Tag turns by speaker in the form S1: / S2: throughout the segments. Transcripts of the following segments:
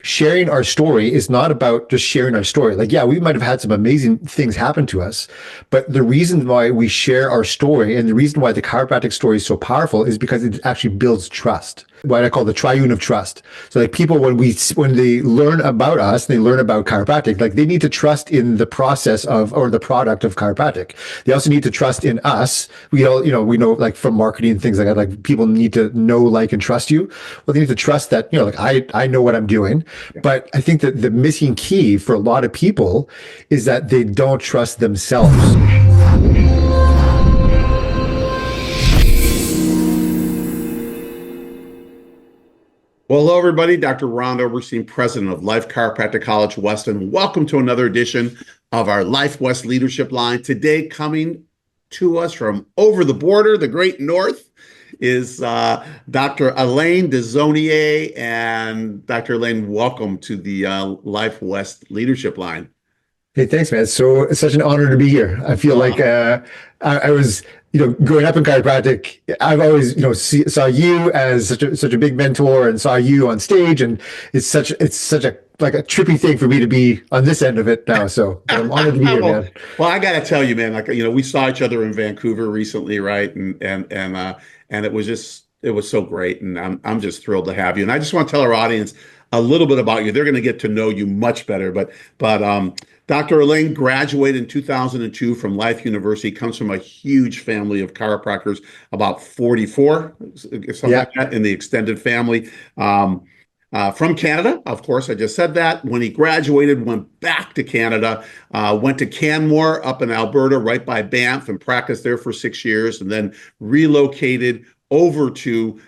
S1: sharing our story is not about just sharing our story. Like, yeah, we might have had some amazing things happen to us, but the reason why we share our story and the reason why the chiropractic story is so powerful is because it actually builds trust. What I call the triune of trust. So like people, when they learn about us, they learn about chiropractic, like they need to trust in the process of, or the product of chiropractic. They also need to trust in us. We all, we know like from marketing and things like that, like people need to know, like, and trust you. Well, they need to trust that, like I know what I'm doing. But I think that the missing key for a lot of people is that they don't trust themselves.
S2: Well, hello, everybody. Dr. Ron Oberstein, president of Life Chiropractic College Weston. Welcome to another edition of our Life West Leadership Line. Today, coming to us from over the border, the great north, is Dr. Alain Desaulniers. And Dr. Alain, welcome to the Life West Leadership Line.
S1: Hey, thanks, man. It's such an honor to be here. I feel like I was, growing up in chiropractic, I've always, saw you as such a big mentor and saw you on stage, and it's such a like a trippy thing for me to be on this end of it now. So I'm honored to be here, man.
S2: Well, I got to tell you, man, like, we saw each other in Vancouver recently, right? And it was so great, and I'm just thrilled to have you. And I just want to tell our audience a little bit about you. They're going to get to know you much better, but Dr. Alain graduated in 2002 from Life University, comes from a huge family of chiropractors, about 44, something like that, in the extended family. From Canada, of course, I just said that. When he graduated, went back to Canada, went to Canmore up in Alberta, right by Banff, and practiced there for 6 years, and then relocated over to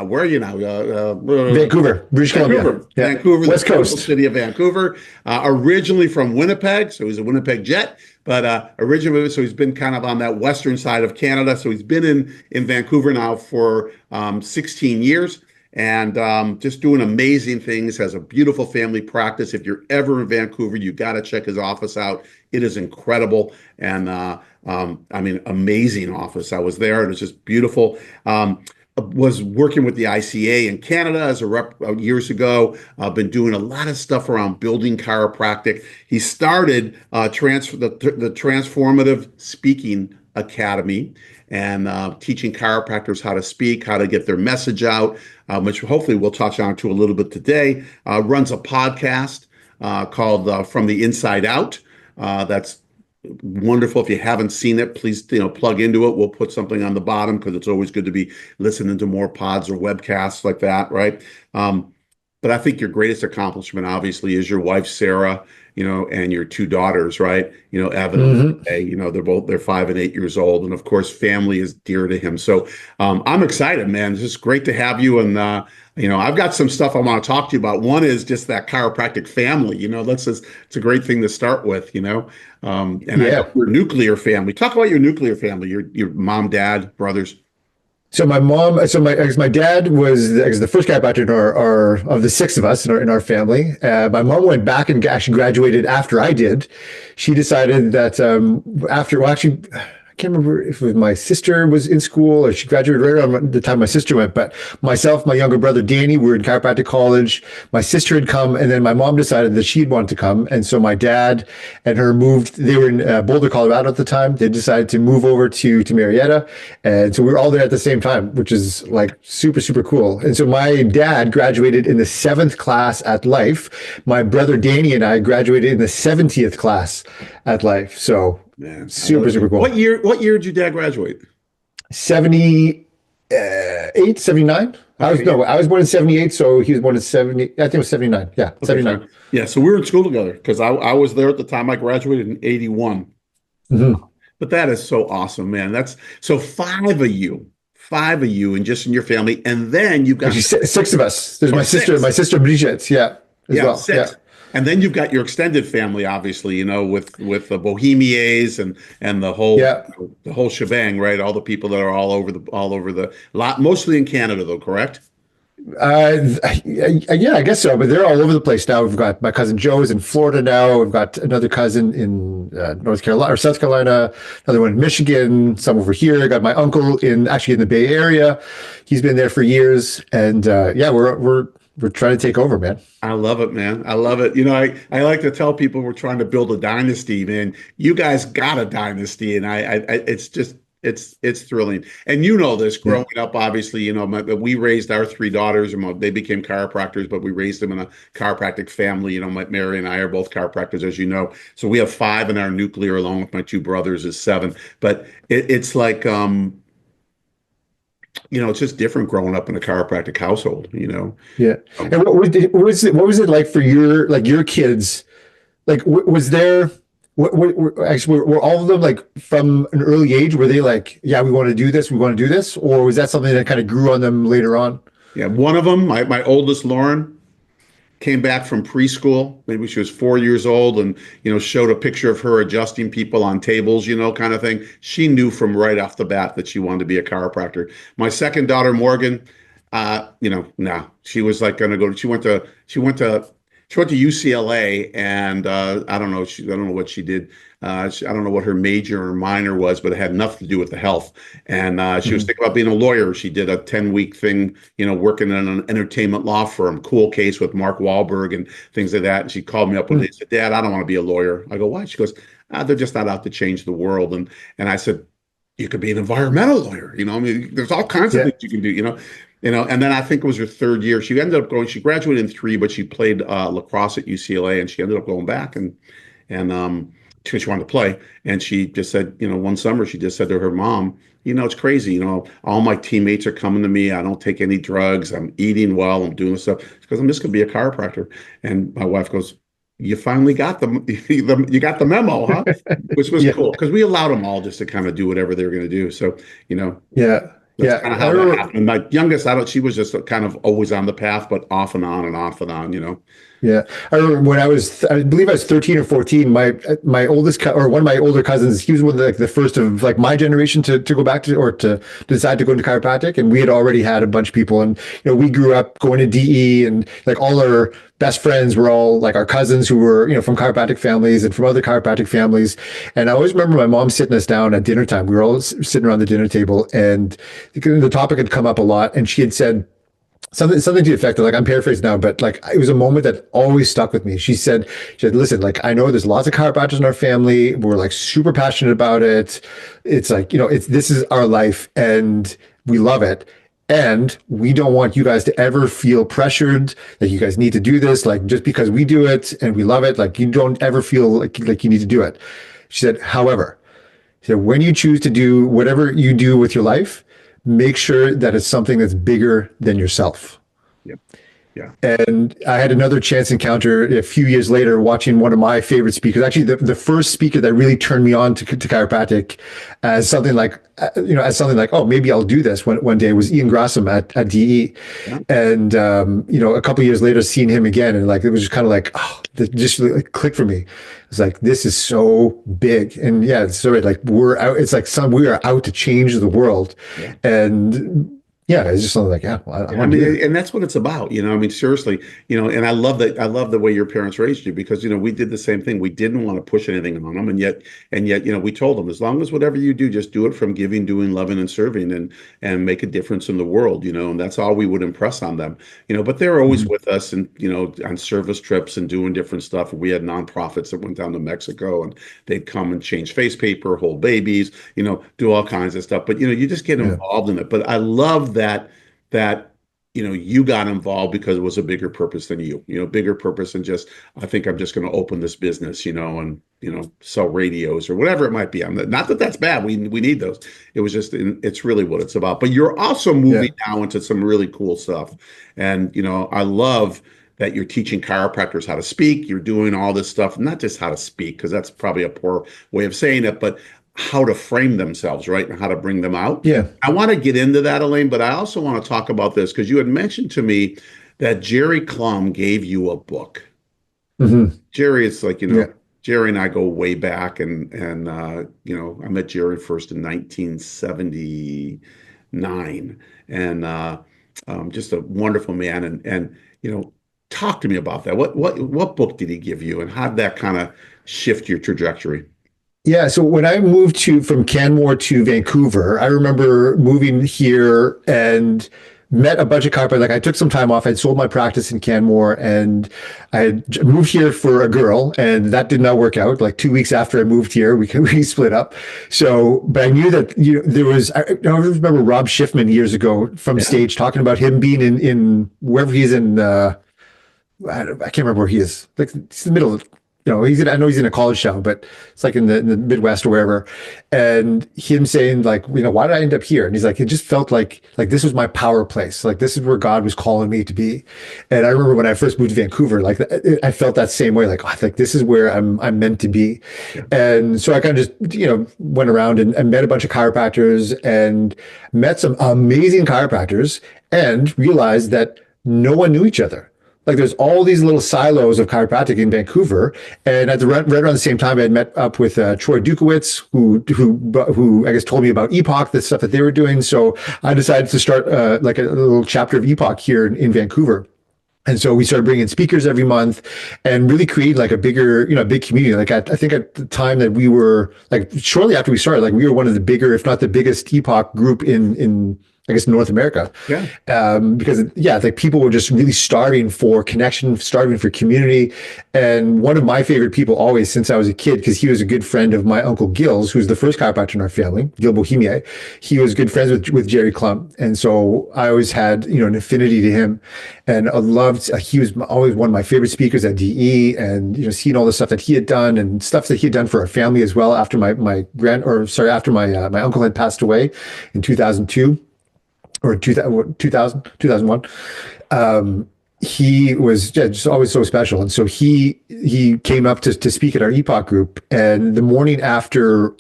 S2: where are you now?
S1: Vancouver, British Columbia.
S2: Yeah. Vancouver,
S1: West Coast.
S2: City of Vancouver. Originally from Winnipeg, so he's a Winnipeg Jet, but originally, so he's been kind of on that western side of Canada. So he's been in Vancouver now for 16 years. And just doing amazing things, has a beautiful family practice. If you're ever in Vancouver, you got to check his office out. It is incredible. And amazing office. I was there, and it's just beautiful. Was working with the ICA in Canada as a rep years ago. Been doing a lot of stuff around building chiropractic. He started the Transformative Speaking Academy, and teaching chiropractors how to speak, how to get their message out, which hopefully we'll touch on to a little bit today. Runs a podcast called From the Inside Out. That's wonderful. If you haven't seen it, please plug into it. We'll put something on the bottom because it's always good to be listening to more pods or webcasts like that, right? But I think your greatest accomplishment, obviously, is your wife Sarah, and your two daughters, right? Evan and Faye, they're 5 and 8 years old, and of course, family is dear to him. So I'm excited, man. It's just great to have you, and I've got some stuff I want to talk to you about. One is just that chiropractic family. It's a great thing to start with, and your nuclear family. Talk about your nuclear family, your mom, dad, brothers.
S1: So my dad was the first chiropractor of the 6 of us in our family. My mom went back and actually graduated after I did. She decided that I can't remember if my sister was in school or she graduated right around the time my sister went, but myself, my younger brother, Danny, we were in chiropractic college. My sister had come, and then my mom decided that she'd want to come. And so my dad and her moved. They were in Boulder, Colorado at the time. They decided to move over to Marietta. And so we were all there at the same time, which is like super, super cool. And so my dad graduated in the 7th class at Life. My brother, Danny, and I graduated in the 70th class at Life. So, man, super cool.
S2: What year did your dad graduate?
S1: 78, 79. Okay. I was born in 78, so he was born in 70. I think it was 79. Yeah, okay, 79. Fine.
S2: Yeah, so we were in school together because I was there at the time. I graduated in 81.
S1: Mm-hmm.
S2: But that is so awesome, man. That's so 5 of you, and just in your family, and then you've got
S1: 6 of us. There's my sister Brigitte. Yeah, as well.
S2: 6.
S1: Yeah.
S2: And then you've got your extended family, obviously, with the Bohemiers and the whole shebang, right? All the people that are all over the lot, mostly in Canada, though, correct?
S1: Yeah, I guess so. But they're all over the place now. We've got my cousin Joe's in Florida now. We've got another cousin in North Carolina or South Carolina. Another one in Michigan. Some over here. I got my uncle in the Bay Area. He's been there for years, and we're we're trying to take over, man.
S2: I love it, man. I love it. I like to tell people we're trying to build a dynasty, man. You guys got a dynasty, and it's just it's thrilling. And you know this,
S1: Yeah.
S2: growing up, obviously, we raised our three daughters, and they became chiropractors, but we raised them in a chiropractic family. Mary and I are both chiropractors, as you know. So we have five in our nuclear, along with my two brothers, is seven. But it's like, it's just different growing up in a chiropractic household.
S1: Yeah.
S2: Um,
S1: And what was it like for your kids? Like, was there, actually, were all of them like from an early age, were they like, yeah, we want to do this, we want to do this? Or was that something that kind of grew on them later on?
S2: yeah, one of them, my oldest, Lauren, came back from preschool. Maybe she was 4 years old, and showed a picture of her adjusting people on tables, kind of thing. She knew from right off the bat that she wanted to be a chiropractor. My second daughter, Morgan, no, she was like going to go. She went to UCLA, and I don't know. I don't know what she did. I don't know what her major or minor was, but it had nothing to do with the health. And she was
S1: Mhm.
S2: thinking about being a lawyer. She did a 10-week thing, working in an entertainment law firm, cool case with Mark Wahlberg and things like that. And she called me up one day
S1: Hmm.
S2: and said, "Dad, I don't want to be a lawyer." I go, "Why?" She goes, "They're just not out to change the world." And I said, "You could be an environmental lawyer. I mean, there's all kinds of
S1: Yeah.
S2: things you can do. And then I think it was her third year. She ended up going. She graduated in three, but she played lacrosse at UCLA, and she ended up going back and she wanted to play. And she just said, one summer she just said to her mom, "It's crazy. All my teammates are coming to me. I don't take any drugs. I'm eating well. I'm doing this stuff." She goes, "I'm just going to be a chiropractor." And my wife goes, "You finally got you got the memo, huh?" Which was
S1: Yeah.
S2: cool because we allowed them all just to kind of do whatever they were going to do. So, you know,
S1: Yeah.
S2: that's
S1: Yeah.
S2: kind of
S1: I
S2: how that
S1: remember.
S2: happened. My youngest, I don't, she was just kind of always on the path, but off and on and off and on.
S1: Yeah, I remember when I believe I was 13 or 14. My oldest or one of my older cousins, he was one of the first of like my generation to go back to or to decide to go into chiropractic, and we had already had a bunch of people, and we grew up going to DE, and like all our best friends were all like our cousins who were from chiropractic families and from other chiropractic families, and I always remember my mom sitting us down at dinner time. We were all sitting around the dinner table, and the topic had come up a lot, and she had said something to the effect of like I'm paraphrasing now, but like it was a moment that always stuck with me. She said, "Listen, like I know there's lots of chiropractors in our family. We're like super passionate about it. It's like it's this is our life, and we love it." And we don't want you guys to ever feel pressured that you guys need to do this, like just because we do it and we love it, like you don't ever feel like you need to do it. She said, however, so when you choose to do whatever you do with your life, make sure that it's something that's bigger than yourself.
S2: Yeah. Yeah.
S1: And I had another chance encounter a few years later watching one of my favorite speakers. Actually, the first speaker that really turned me on to chiropractic as something like, oh, maybe I'll do this one day was Ian Grassam at DE.
S2: Yeah.
S1: And, a couple of years later, seeing him again, and like, it was just kind of like, oh, it just really clicked for me. It's like, this is so big. And yeah, it's so like, we're out, it's like we are out to change the world.
S2: Yeah.
S1: And yeah, it's just something like, yeah, well, I
S2: Yeah, I
S1: want to do
S2: mean, and that's what it's about. I mean, seriously, and I love that. I love the way your parents raised you because, we did the same thing. We didn't want to push anything on them. And yet, we told them, as long as whatever you do, just do it from giving, doing, loving, and serving and make a difference in the world. And that's all we would impress on them. But they're always
S1: this.
S2: with us and, on service trips and doing different stuff. We had nonprofits that went down to Mexico and they'd come and change face paper, hold babies, do all kinds of stuff. But, you just get
S1: Yeah.
S2: involved in it. But I love that you got involved because it was a bigger purpose than bigger purpose than just I think I'm just going to open this business, and sell radios or whatever it might be. I'm not that that's bad. We need those. It was just it's really what it's about. But you're also
S1: Yeah.
S2: moving now into some really cool stuff, and I love that you're teaching chiropractors how to speak. You're doing all this stuff, not just how to speak, because that's probably a poor way of saying it, but how to frame themselves, right? And how to bring them out.
S1: Yeah.
S2: I want to get into that, Elaine, but I also want to talk about this because you had mentioned to me that Jerry Clum gave you a book.
S1: Hmm.
S2: Jerry, it's like,
S1: Yeah.
S2: Jerry and I go way back and I met Jerry first in 1979 and just a wonderful man and talk to me about that. What book did he give you and how did that kind of shift your trajectory?
S1: Yeah, so when I moved from Canmore to Vancouver, I remember moving here and met a bunch of chiropractors. Like I took some time off. I'd sold my practice in Canmore, and I had moved here for a girl, and that did not work out. Like 2 weeks after I moved here, we split up. So, but I knew that there was. I remember Rob Schiffman years ago from
S2: Yeah.
S1: stage talking about him being in wherever he's in. I can't remember where he is. Like it's the middle of, he's I know he's in a college town, but it's like in the Midwest or wherever. And him saying like, why did I end up here? And he's like, it just felt like this was my power place. Like this is where God was calling me to be. And I remember when I first moved to Vancouver, like I felt that same way. Like, oh, I think this is where I'm meant to be.
S2: Yeah.
S1: And so I kind of just, went around and met a bunch of chiropractors and met some amazing chiropractors and realized that no one knew each other. Like there's all these little silos of chiropractic in Vancouver, and at the right around the same time, I had met up with Troy Dukowitz, who I guess told me about Epoch, the stuff that they were doing. So I decided to start like a little chapter of Epoch here in Vancouver. And so we started bringing in speakers every month and really create like a bigger, big community. Like I think at the time that we were like shortly after we started, like we were one of the bigger, if not the biggest Epoch group in I guess North America.
S2: Yeah.
S1: Because yeah, like people were just really starving for connection, starving for community. And one of my favorite people always since I was a kid, because he was a good friend of my uncle Gil's, who's the first chiropractor in our family, Gil Bohemier. He was good friends with Jerry Clump. And so I always had, an affinity to him. And I loved, he was always one of my favorite speakers at DE, and, seeing all the stuff that he had done and stuff that he had done for our family as well after after my uncle had passed away in 2002 or 2001. He was just always so special. And so he came up to speak at our Epoch group. And the morning after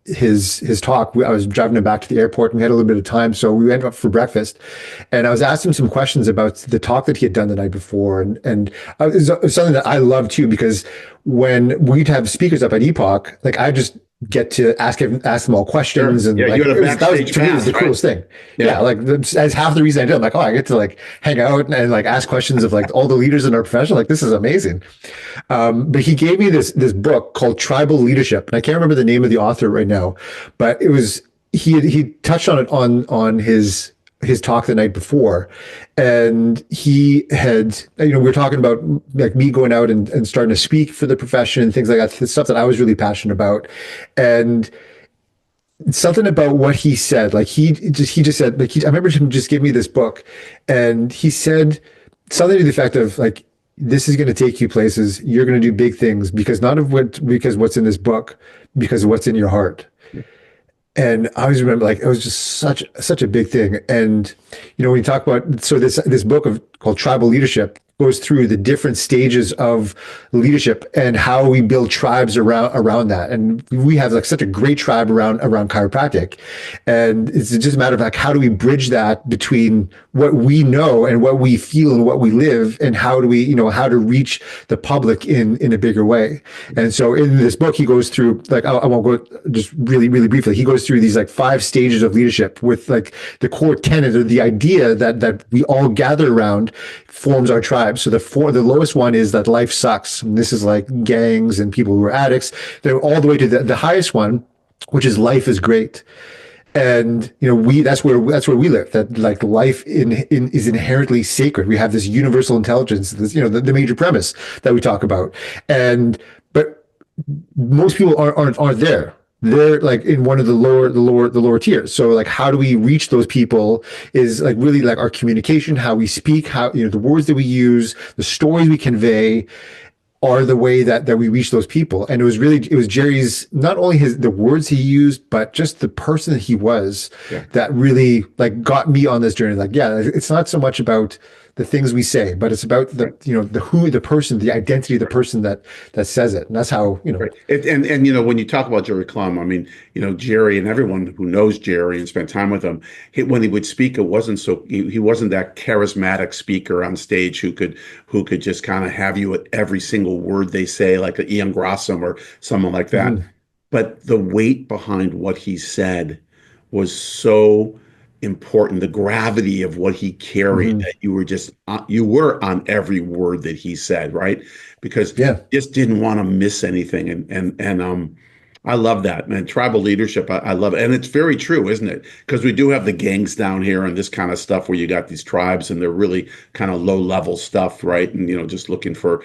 S1: his talk, I was driving him back to the airport and we had a little bit of time. So we went up for breakfast and I was asking him some questions about the talk that he had done the night before. And it was something that I love too, because when we'd have speakers up at Epoch, like I just get to ask them all questions.
S2: Sure.
S1: And
S2: Yeah,
S1: like
S2: you had a
S1: that was
S2: backstage
S1: to me was
S2: pass,
S1: the
S2: right?
S1: coolest thing.
S2: Yeah.
S1: Yeah, like as half the reason I did. I'm like, oh, I get to like hang out and like ask questions of like all the leaders in our profession. Like this is amazing. But he gave me this book called Tribal Leadership, and I can't remember the name of the author right now, but it was he touched on it on his talk the night before, and he had, we were talking about like me going out and starting to speak for the profession and things like that, the stuff that I was really passionate about. And something about what he said, like he just said, like I remember him just giving me this book, and he said something to the effect of like, this is going to take you places, you're going to do big things, because not of what because what's in this book, because of what's in your heart. And I always remember, like, it was just such a big thing. And when you talk about, so this book called Tribal Leadership goes through the different stages of leadership and how we build tribes around that. And we have like such a great tribe around chiropractic. And it's just a matter of like, how do we bridge that between what we know and what we feel and what we live, and how do we, how to reach the public in a bigger way. And so in this book, he goes through, like, I won't go, just really, really briefly, he goes through these like 5 stages of leadership with like the core tenet or the idea that we all gather around forms our tribe. So the lowest one is that life sucks. And this is like gangs and people who are addicts. They're all the way to the highest one, which is life is great. And that's where we live. That like life is inherently sacred. We have this universal intelligence. This the major premise that we talk about. But most people aren't there. They're like in one of the lower tiers. So like, how do we reach those people is like really like our communication, how we speak, how, the words that we use, the stories we convey are the way that we reach those people. And it was Jerry's, not only the words he used, but just the person that he was,
S2: Yeah.
S1: that really like got me on this journey. Like, yeah, it's not so much about the things we say, but it's about the, the person, the identity of the person that says it. And that's how,
S2: Right. When you talk about Jerry Clum, I mean, Jerry and everyone who knows Jerry and spent time with him, when he would speak, it wasn't he wasn't that charismatic speaker on stage who could just kind of have you at every single word they say, like a Ian Grossum or someone like that.
S1: Mhm.
S2: But the weight behind what he said was so important. The gravity of what he carried,
S1: Mhm.
S2: that you were on every word that he said, right? Because
S1: Yeah.
S2: just didn't want to miss anything. I love that, man. Tribal leadership, I love it. And it's very true, isn't it? Because we do have the gangs down here and this kind of stuff where you got these tribes and they're really kind of low level stuff, right? And, just looking for,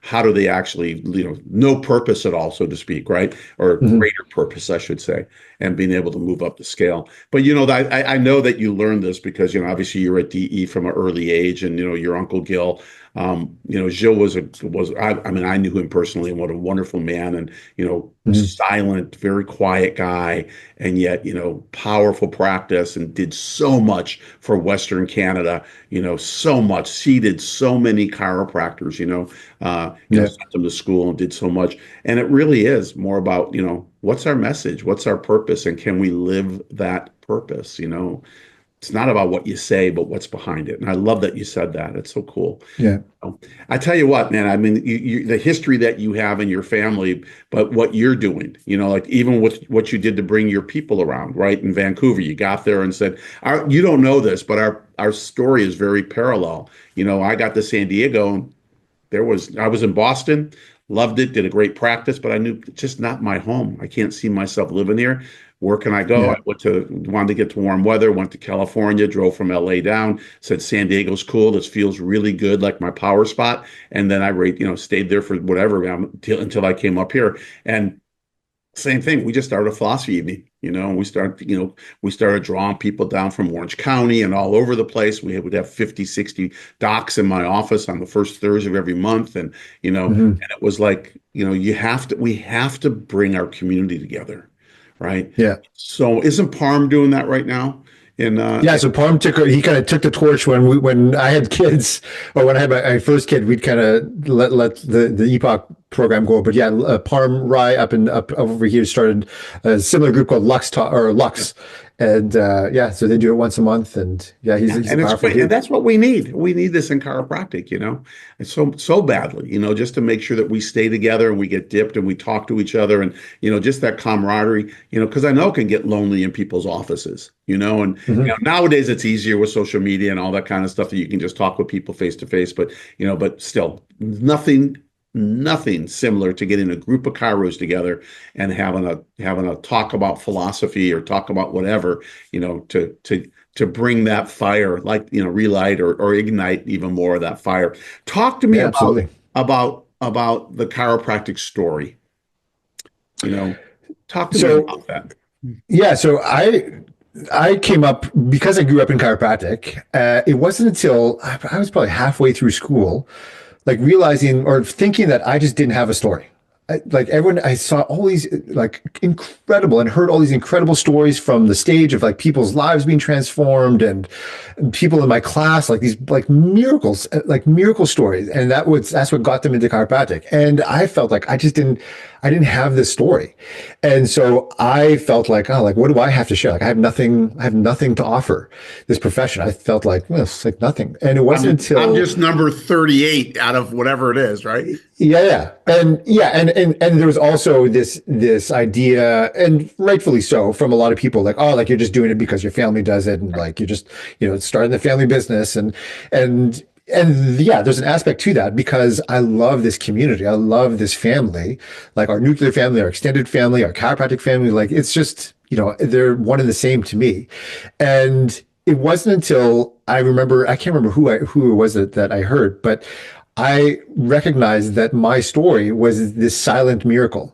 S2: how do they actually, no purpose at all, so to speak, right? Or
S1: Mhm.
S2: greater purpose, I should say, and being able to move up the scale. But, I know that you learned this because, obviously you're at DE from an early age and, your Uncle Gil, Gilles I mean, I knew him personally and what a wonderful man and,
S1: Mhm.
S2: silent, very quiet guy, and yet, powerful practice and did so much for Western Canada, so much, seeded so many chiropractors,
S1: Yeah.
S2: sent them to school and did so much. And it really is more about, what's our message? What's our purpose? And can we live that purpose? It's not about what you say, but what's behind it. And I love that you said that. It's so cool.
S1: Yeah.
S2: I tell you what, man, I mean, the history that you have in your family, but what you're doing, like even with what you did to bring your people around, right? In Vancouver, you got there and said, you don't know this, but our story is very parallel. I got to San Diego and I was in Boston, loved it, did a great practice, but I knew it's just not my home. I can't see myself living here. Where can I go? I
S1: Yeah.
S2: wanted to get to warm weather, went to California, drove from LA down, said San Diego's cool. This feels really good, like my power spot. And then stayed there for whatever until I came up here. And same thing. We just started a philosophy evening, and we started drawing people down from Orange County and all over the place. Would have 50, 60 docs in my office on the first Thursday of every month. And,
S1: Mhm.
S2: and it was like, we have to bring our community together, right?
S1: Yeah.
S2: So isn't Parm doing that right now? In,
S1: Yeah, so Palm he kind of took the torch when I had kids, or when I had my first kid, we'd kind of let the Epoch program go. But yeah, Palm Rye up over here started a similar group called
S2: yeah.
S1: Lux, and yeah, so they do it once a month, and yeah,
S2: Yeah,
S1: he's a
S2: and it's
S1: powerful
S2: great, and
S1: dude.
S2: that's what we need. We need this in chiropractic, and so badly, just to make sure that we stay together and we get dipped and we talk to each other, and just that camaraderie, because I know it can get lonely in people's offices, and
S1: Hmm.
S2: nowadays it's easier with social media and all that kind of stuff that you can just talk with people face to face, but but still, nothing similar to getting a group of chiros together and having a talk about philosophy or talk about whatever, to bring that fire, like relight or ignite even more of that fire. Talk to me
S1: Yeah, absolutely.
S2: about the chiropractic story. You know, talk to me
S1: So
S2: about that.
S1: yeah, so I came up because I grew up in chiropractic. It wasn't until I was probably halfway through school, like realizing or thinking that I just didn't have a story. Like everyone, I saw all these like incredible and heard all these incredible stories from the stage of like people's lives being transformed and people in my class, like these like miracles, like miracle stories. And that's what got them into chiropractic. And I felt like I didn't have this story. And so I felt like, oh, like what do I have to share? Like I have nothing to offer this profession. I felt like, well, it's like nothing. And it wasn't
S2: I'm
S1: until
S2: just number 38 out of whatever it is, right?
S1: and there was also this idea, and rightfully so, from a lot of people, like, oh, like you're just doing it because your family does it, and like you're just starting the family business, and yeah, there's an aspect to that because I love this community, I love this family, like our nuclear family, our extended family, our chiropractic family, like it's just they're one and the same to me, and it wasn't until I can't remember who it was that I heard, but I recognized that my story was this silent miracle,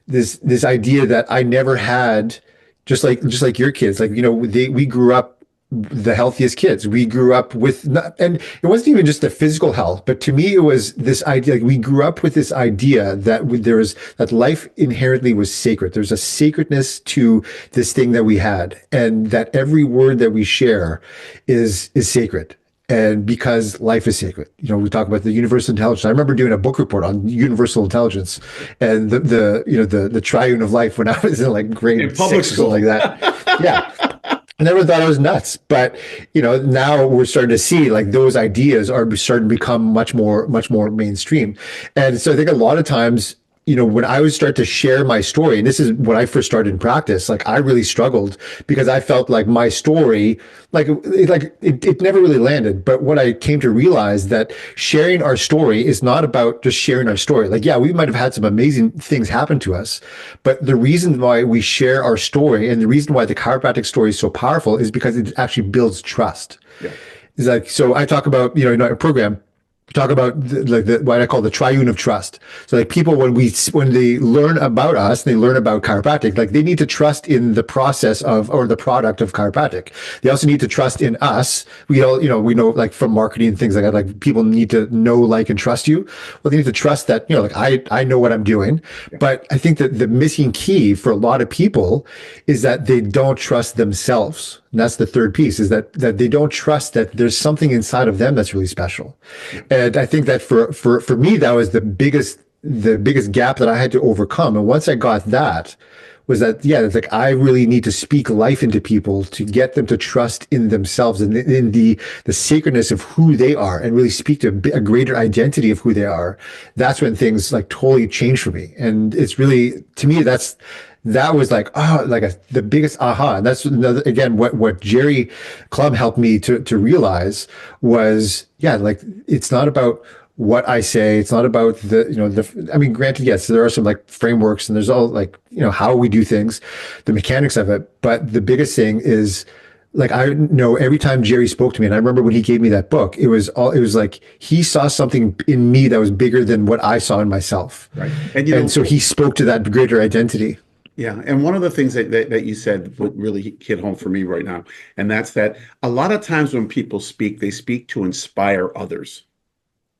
S1: this idea that I never had, just like your kids, like we grew up the healthiest kids. We grew up with, and it wasn't even just the physical health, but to me it was this idea. Like we grew up with this idea that there was that life inherently was sacred. There's a sacredness to this thing that we had, and that every word that we share is sacred. And because life is sacred, we talk about the universal intelligence. I remember doing a book report on universal intelligence and the triune of life when I was in like
S2: In
S1: grade
S2: public
S1: six or something like
S2: school.
S1: that. Yeah. I never thought I was nuts, but now we're starting to see like those ideas are starting to become much more mainstream. And so I think a lot of times when I would start to share my story, and this is when I first started in practice, like I really struggled because I felt like my story, it never really landed. But what I came to realize that sharing our story is not about just sharing our story. Like, yeah, we might have had some amazing things happen to us, but the reason why we share our story and the reason why the chiropractic story is so powerful is because it actually builds trust.
S2: Yeah.
S1: It's like, so I talk about, in our program, talk about what I call the triune of trust. So like people, when they learn about us, they learn about chiropractic, like they need to trust in the process of, or the product of chiropractic. They also need to trust in us. We know like from marketing and things like that, like people need to know, like, and trust you. Well, they need to trust that, like I know what I'm doing.
S2: Yeah.
S1: But I think that the missing key for a lot of people is that they don't trust themselves. And that's the third piece, is that they don't trust that there's something inside of them that's really special.
S2: Yeah.
S1: And I think that for me, that was the biggest gap that I had to overcome. And once I got that, was that, yeah, it's like I really need to speak life into people to get them to trust in themselves and in the sacredness of who they are, and really speak to a greater identity of who they are. That's when things like totally change for me. And it's really, to me, that was like, the biggest aha. And that's another, again, what Jerry Club helped me to realize was, yeah, like it's not about what I say. It's not about I mean, granted, yes, there are some like frameworks and there's all like, how we do things, the mechanics of it. But the biggest thing is, like, I know every time Jerry spoke to me, and I remember when he gave me that book, it was like he saw something in me that was bigger than what I saw in myself.
S2: Right. And
S1: And so he spoke to that greater identity.
S2: yeah, and one of the things that you said would really hit home for me right now, and that's that a lot of times when people speak, they speak to inspire others.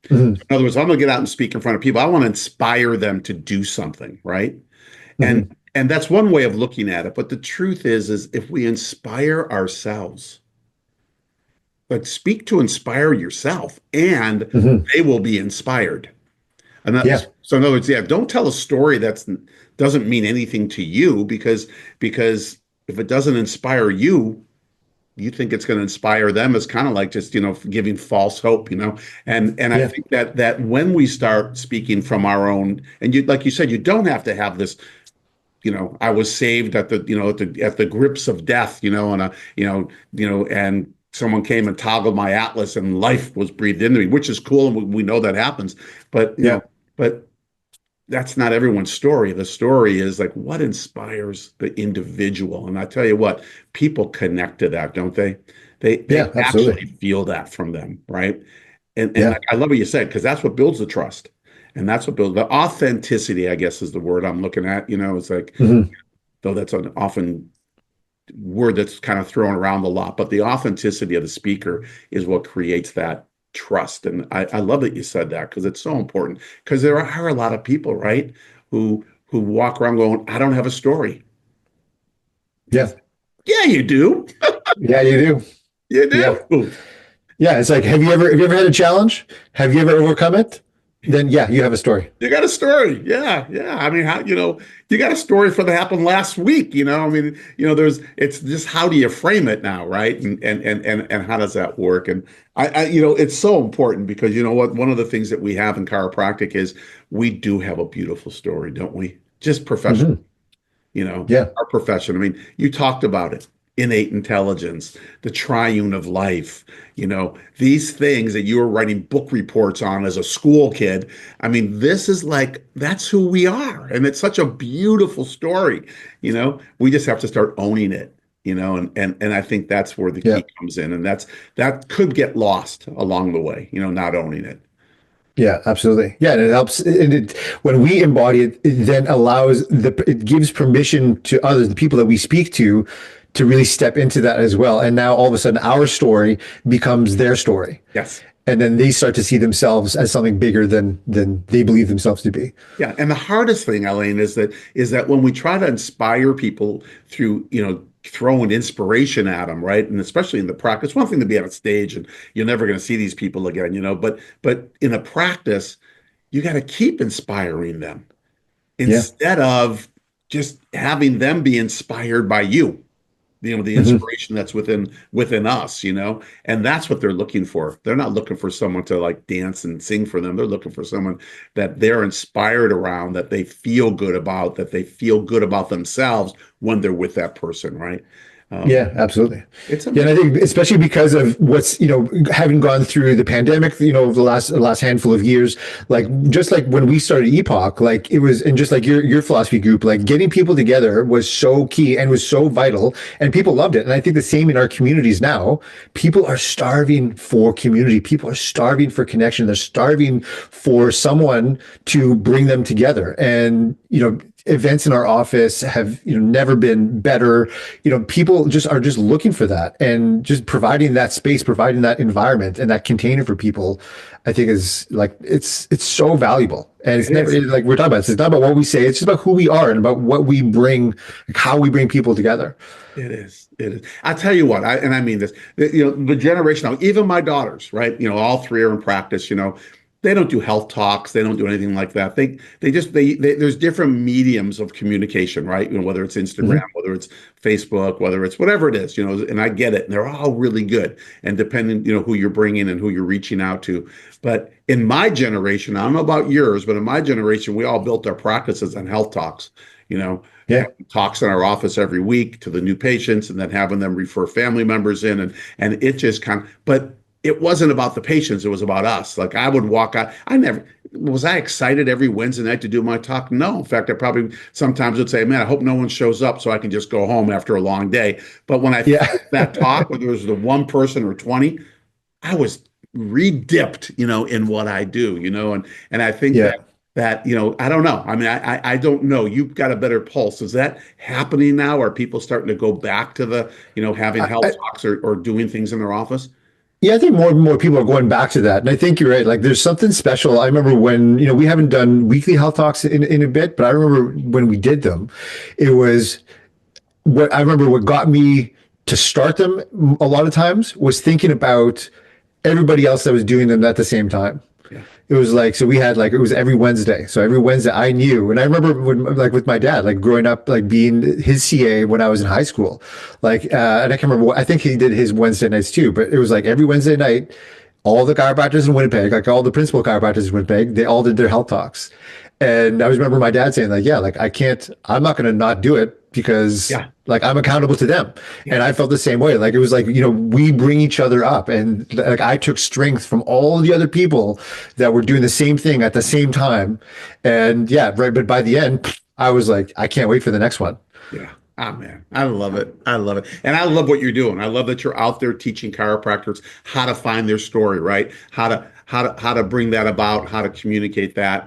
S1: Mhm.
S2: In other words, I'm going to get out and speak in front of people. I want to inspire them to do something, right? And
S1: Mhm.
S2: and that's one way of looking at it. But the truth is if we inspire ourselves, like speak to inspire yourself, and
S1: Mhm.
S2: they will be inspired. And
S1: Yeah.
S2: that, so in other words, yeah, don't tell a story that's doesn't mean anything to you because if it doesn't inspire you, you think it's going to inspire them. Is kind of like just giving false hope, and I
S1: Yeah.
S2: think that when we start speaking from our own, and you like you said, you don't have to have this. I was saved at the at the grips of death, and and someone came and toggled my atlas and life was breathed into me, which is cool, and we know that happens. But
S1: Yeah.
S2: but that's not everyone's story. The story is like what inspires the individual. And I tell you what, people connect to that, don't they? They
S1: Yeah.
S2: actually
S1: Absolutely.
S2: feel that from them, right? And
S1: Yeah.
S2: I love what you said because that's what builds the trust. And that's what builds the authenticity, I guess is the word I'm looking at. It's like,
S1: Mhm.
S2: though that's an often word that's kind of thrown around a lot, but the authenticity of the speaker is what creates that trust. And I love that you said that because it's so important. Because there are a lot of people, right, who walk around going, I don't have a story.
S1: Yeah.
S2: Yeah, you do.
S1: Yeah. You do.
S2: You
S1: Yeah.
S2: do.
S1: Yeah. It's like, have you ever had a challenge? Have you ever overcome it? Then yeah, you have a story.
S2: You got a story. Yeah, yeah. I mean, how, you got a story for that happened last week, I mean, it's just how do you frame it now, right? And how does that work? And it's so important because you know what? One of the things that we have in chiropractic is we do have a beautiful story, don't we? Just professional.
S1: Hmm. Yeah.
S2: Our profession. I mean, you talked about it, innate intelligence, the triune of life, these things that you were writing book reports on as a school kid. I mean, this is like, that's who we are. And it's such a beautiful story. We just have to start owning it. And I think that's where the
S1: Yeah.
S2: key comes in. And that could get lost along the way, not owning it.
S1: Yeah, absolutely. Yeah, and it helps. And when we embody it, it then it gives permission to others, the people that we speak to really step into that as well. And now all of a sudden, our story becomes their story,
S2: Yes.
S1: and then they start to see themselves as something bigger than they believe themselves to be.
S2: Yeah, and the hardest thing, Elaine, is that when we try to inspire people through, throwing inspiration at them, right? And especially in the practice, one thing to be on a stage and you're never going to see these people again, but in a practice, you got to keep inspiring them
S1: Yeah.
S2: instead of just having them be inspired by you. the
S1: Hmm.
S2: inspiration that's within us, and that's what they're looking for. They're not looking for someone to like dance and sing for them. They're looking for someone that they're inspired around, that they feel good about, that they feel good about themselves when they're with that person, right? Um,
S1: Yeah, absolutely.
S2: it's
S1: Yeah, and I
S2: amazing.
S1: think especially because of what's, having gone through the pandemic, the last handful of years, like just like when we started Epoch, like it was, and just like your philosophy group, like getting people together was so key and was so vital, and people loved it. And I think the same in our communities now. People are starving for community. People are starving for connection. They're starving for someone to bring them together. And, events in our office have, never been better. People just are just looking for that, and just providing that space, providing that environment and that container for people, I think is like, it's so valuable. And it's
S2: It
S1: never
S2: is.
S1: like we're talking about, it's not about what we say, it's just about who we are and about what we bring, like how we bring people together.
S2: It is. It is. I tell you what, and I mean this, the generation now, even my daughters, right? All three are in practice, they don't do health talks. They don't do anything like that. There's different mediums of communication, right? Whether it's Instagram,
S1: Hmm.
S2: whether it's Facebook, whether it's whatever it is, and I get it. And they're all really good. And depending, who you're bringing and who you're reaching out to. But in my generation, I don't know about yours, but in my generation, we all built our practices on health talks, you know,
S1: Yeah.
S2: talks in our office every week to the new patients, and then having them refer family members in, and it just but it wasn't about the patients, it was about us. Like I would walk out, I never was I excited every Wednesday night to do my talk. No, in fact, I probably sometimes would say, man, I hope no one shows up so I can just go home after a long day. But when I
S1: Yeah.
S2: finished that talk, whether it was the one person or 20, I was re-dipped, in what I do, and I think
S1: Yeah.
S2: that I don't know. I mean, I don't know. You've got a better pulse. Is that happening now? Are people starting to go back to the having health
S1: I,
S2: talks, or doing things in their office?
S1: Yeah, I think more and more people are going back to that. And I think you're right. Like there's something special. I remember when, we haven't done weekly health talks in a bit, but I remember when we did them, it was what got me to start them a lot of times was thinking about everybody else that was doing them at the same time.
S2: Yeah,
S1: It was like, so we had like, it was every Wednesday. So every Wednesday I knew. And I remember when, like with my dad, like growing up, like being his CA when I was in high school, and I can't remember I think he did his Wednesday nights too, but it was like every Wednesday night, all the chiropractors in Winnipeg, like all the principal chiropractors in Winnipeg, they all did their health talks. And I remember my dad saying like, yeah, like I'm not going to not do it because
S2: yeah,
S1: like I'm accountable to them.
S2: yeah.
S1: And I felt the same way. Like it was like, we bring each other up, and like I took strength from all the other people that were doing the same thing at the same time. And yeah, right. But by the end, I was like, I can't wait for the next one.
S2: Yeah. Ah, man, I love it. I love it. And I love what you're doing. I love that you're out there teaching chiropractors how to find their story, right? How to bring that about, how to communicate that.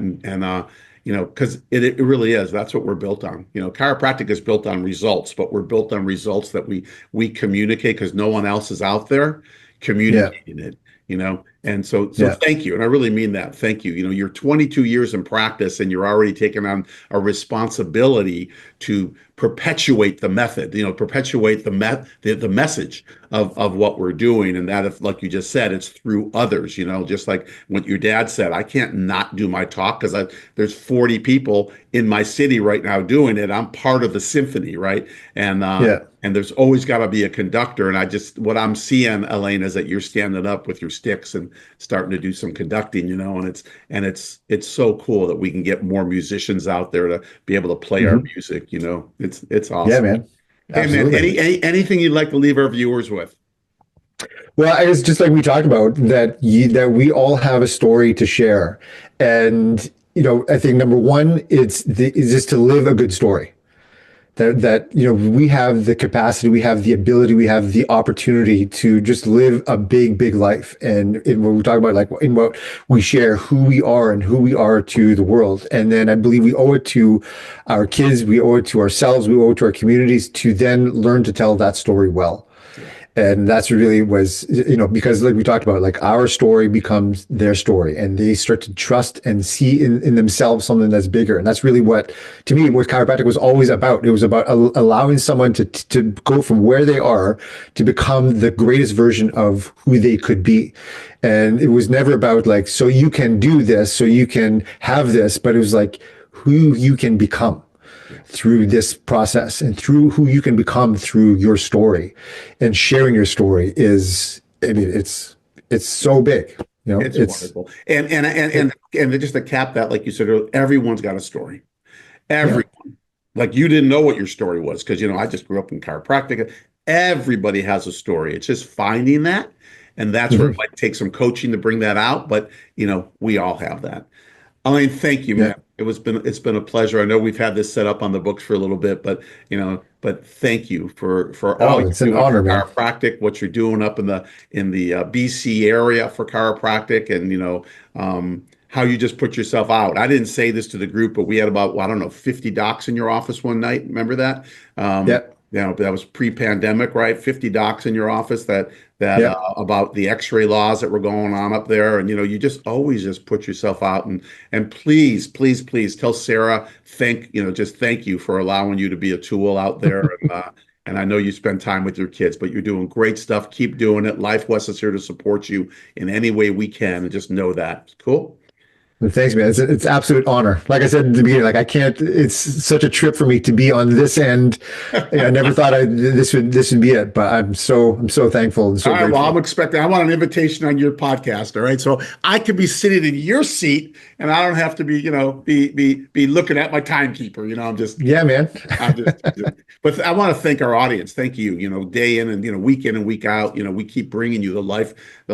S2: Because it really is. That's what we're built on. Chiropractic is built on results, but we're built on results that we communicate because no one else is out there
S1: Yeah.
S2: communicating it, And so
S1: Yeah.
S2: thank you. And I really mean that. Thank you. You're 22 years in practice and you're already taking on a responsibility to perpetuate the method, perpetuate the message of what we're doing. And that, if like you just said, it's through others, just like what your dad said, I can't not do my talk because there's 40 people in my city right now doing it. I'm part of the symphony, right? And
S1: Yeah.
S2: and there's always got to be a conductor. And what I'm seeing, Elaine, is that you're standing up with your sticks and starting to do some conducting, and it's so cool that we can get more musicians out there to be able to play our
S1: Hmm.
S2: music. It's
S1: Yeah,
S2: awesome.
S1: man.
S2: Hey man,
S1: Absolutely.
S2: anything you'd like to leave our viewers with?
S1: Well, it's just like we talked about that we all have a story to share, and I think number one, is just to live a good story. That we have the capacity, we have the ability, we have the opportunity to just live a big life. And when we talk about like in what we share, who we are and who we are to the world, and then I believe we owe it to our kids, we owe it to ourselves, we owe it to our communities to then learn to tell that story well.
S2: Yeah,
S1: And that's really was, because like we talked about, like our story becomes their story, and they start to trust and see in themselves something that's bigger. And that's really what, to me, what chiropractic was always about. It was about allowing someone to go from where they are to become the greatest version of who they could be. And it was never about like, so you can do this, so you can have this, but it was like who you can become. through this process and through who you can become through your story and sharing your story is, I mean, it's so big, you know,
S2: It's wonderful. And just to cap that, like you said earlier, everyone's got a story.
S1: yeah.
S2: Everyone. Like you didn't know what your story was because I just grew up in chiropractic. Everybody has a story. It's just finding that. And that's where it
S1: Mhm.
S2: might take some coaching to bring that out. But we all have that. Alain, thank you,
S1: Yeah.
S2: man. It's been a pleasure. I know we've had this set up on the books for a little bit, but thank you for all
S1: Oh,
S2: you're
S1: it's an
S2: doing for
S1: honor, man.
S2: chiropractic, what you're doing up in the BC area for chiropractic, and how you just put yourself out. I didn't say this to the group, but we had about, well, I don't know, 50 docs in your office one night. Remember that?
S1: Yeah.
S2: That was pre-pandemic, right? 50 docs in your office that
S1: Yeah.
S2: about the X-ray laws that were going on up there, and you just always just put yourself out, and please, please, please tell Sarah just thank you for allowing you to be a tool out there, and I know you spend time with your kids, but you're doing great stuff. Keep doing it. Life West is here to support you in any way we can, and just know that. Cool.
S1: Well, thanks, man. It's absolute honor. Like I said at the beginning, like I can't. It's such a trip for me to be on this end. I never thought this would be it, but I'm so thankful and
S2: All
S1: so
S2: right, well, I'm
S1: grateful.
S2: expecting. I want an invitation on your podcast. All right, so I could be sitting in your seat, and I don't have to be looking at my timekeeper.
S1: Yeah, man.
S2: But I want to thank our audience. Thank you. Day in and week in and week out. We keep bringing you the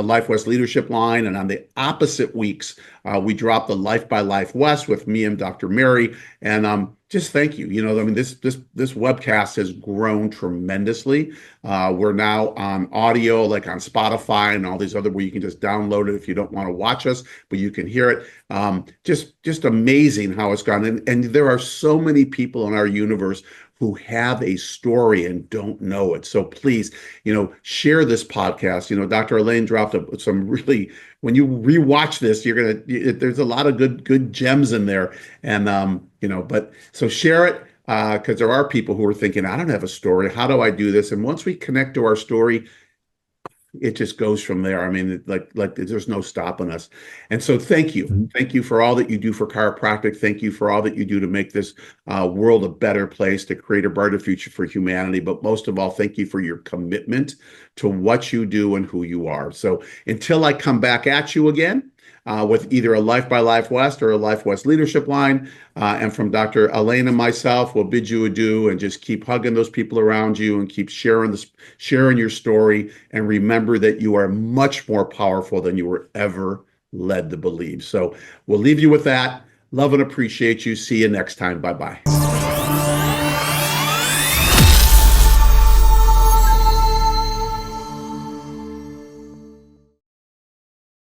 S2: Life West Leadership Line, and on the opposite weeks, we drop the Life by Life West with me and Dr. Mary, and just thank you. I mean, this webcast has grown tremendously. We're now on audio, like on Spotify and all these other where you can just download it if you don't want to watch us, but you can hear it. Just amazing how it's gone. And there are so many people in our universe who have a story and don't know it. So please, share this podcast. Dr. Elaine dropped some really, when you rewatch this, there's a lot of good gems in there. And, but so share it because there are people who are thinking, I don't have a story. How do I do this? And once we connect to our story, it just goes from there. I mean, like there's no stopping us. And so thank you.
S1: Mhm.
S2: Thank you for all that you do for chiropractic. Thank you for all that you do to make this world a better place, to create a brighter future for humanity. But most of all, thank you for your commitment to what you do and who you are. So until I come back at you again, with either a Life by Life West or a Life West Leadership Line. And from Dr. Elaine and myself, we'll bid you adieu and just keep hugging those people around you and keep sharing your story. And remember that you are much more powerful than you were ever led to believe. So we'll leave you with that. Love and appreciate you. See you next time. Bye-bye.